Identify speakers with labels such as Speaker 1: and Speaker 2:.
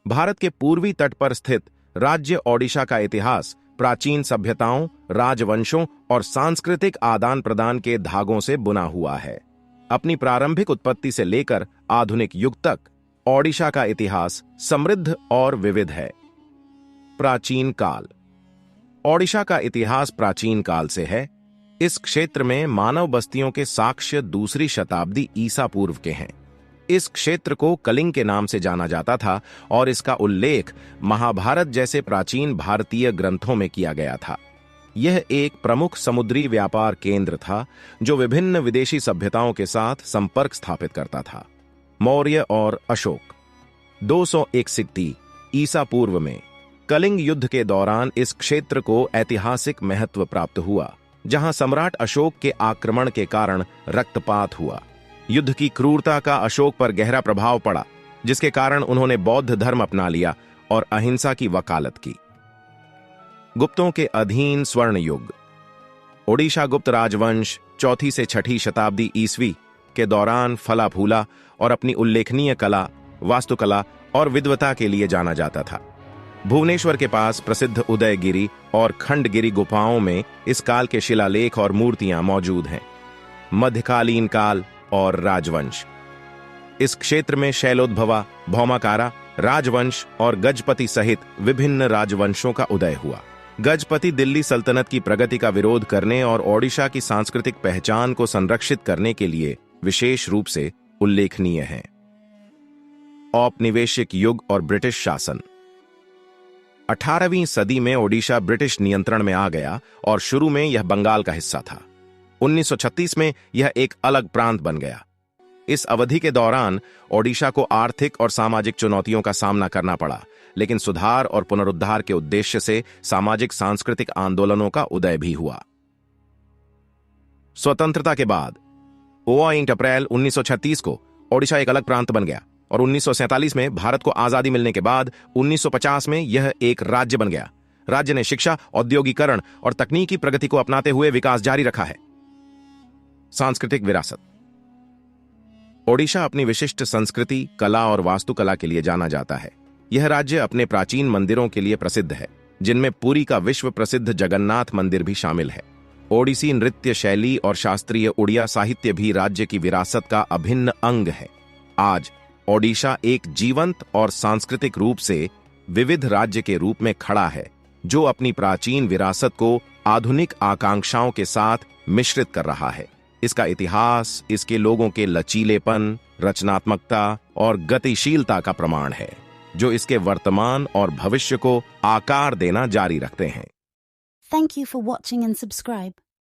Speaker 1: भारत के पूर्वी तट पर स्थित राज्य ओडिशा का इतिहास प्राचीन सभ्यताओं, राजवंशों और सांस्कृतिक आदान प्रदान के धागों से बुना हुआ है। अपनी प्रारंभिक उत्पत्ति से लेकर आधुनिक युग तक ओडिशा का इतिहास समृद्ध और विविध है। प्राचीन काल। ओडिशा का इतिहास प्राचीन काल से है। इस क्षेत्र में मानव बस्तियों के साक्ष्य दूसरी शताब्दी ईसा पूर्व के हैं। इस क्षेत्र को कलिंग के नाम से जाना जाता था और इसका उल्लेख महाभारत जैसे प्राचीन भारतीय ग्रंथों में किया गया था। यह एक प्रमुख समुद्री व्यापार केंद्र था जो विभिन्न विदेशी सभ्यताओं के साथ संपर्क स्थापित करता था। मौर्य और अशोक। 261 ईसा पूर्व में कलिंग युद्ध के दौरान इस क्षेत्र को ऐतिहासिक महत्व प्राप्त हुआ, जहां सम्राट अशोक के आक्रमण के कारण रक्तपात हुआ। युद्ध की क्रूरता का अशोक पर गहरा प्रभाव पड़ा, जिसके कारण उन्होंने बौद्ध धर्म अपना लिया और अहिंसा की वकालत की। गुप्तों के अधीन स्वर्ण युग। ओडिशा गुप्त राजवंश 4वीं से 6वीं शताब्दी ईस्वी के दौरान फला फूला और अपनी उल्लेखनीय कला, वास्तुकला और विद्वता के लिए जाना जाता था। भुवनेश्वर के पास प्रसिद्ध उदयगिरी और खंडगिरी गुफाओं में इस काल के शिलालेख और मूर्तियां मौजूद हैं। मध्यकालीन काल और राजवंश। इस क्षेत्र में शैलोद्भवा, भौमाकारा राजवंश और गजपति सहित विभिन्न राजवंशों का उदय हुआ। गजपति दिल्ली सल्तनत की प्रगति का विरोध करने और ओडिशा की सांस्कृतिक पहचान को संरक्षित करने के लिए विशेष रूप से उल्लेखनीय हैं। औपनिवेशिक युग और ब्रिटिश शासन। 18वीं सदी में ओडिशा ब्रिटिश नियंत्रण में आ गया और शुरू में यह बंगाल का हिस्सा था। 1936 में यह एक अलग प्रांत बन गया। इस अवधि के दौरान ओडिशा को आर्थिक और सामाजिक चुनौतियों का सामना करना पड़ा, लेकिन सुधार और पुनरुद्धार के उद्देश्य से सामाजिक सांस्कृतिक आंदोलनों का उदय भी हुआ। स्वतंत्रता के बाद 8 अप्रैल 1936 को ओडिशा एक अलग प्रांत बन गया और 1947 में भारत को आजादी मिलने के बाद 1950 में यह एक राज्य बन गया। राज्य ने शिक्षा, औद्योगिकरण और तकनीकी प्रगति को अपनाते हुए विकास जारी रखा है। सांस्कृतिक विरासत। ओडिशा अपनी विशिष्ट संस्कृति, कला और वास्तुकला के लिए जाना जाता है। यह राज्य अपने प्राचीन मंदिरों के लिए प्रसिद्ध है, जिनमें पुरी का विश्व प्रसिद्ध जगन्नाथ मंदिर भी शामिल है। ओडिसी नृत्य शैली और शास्त्रीय उड़िया साहित्य भी राज्य की विरासत का अभिन्न अंग है। आज ओडिशा एक जीवंत और सांस्कृतिक रूप से विविध राज्य के रूप में खड़ा है, जो अपनी प्राचीन विरासत को आधुनिक आकांक्षाओं के साथ मिश्रित कर रहा है। इसका इतिहास इसके लोगों के लचीलेपन, रचनात्मकता और गतिशीलता का प्रमाण है, जो इसके वर्तमान और भविष्य को आकार देना जारी रखते हैं।
Speaker 2: Thank you for watching and subscribe.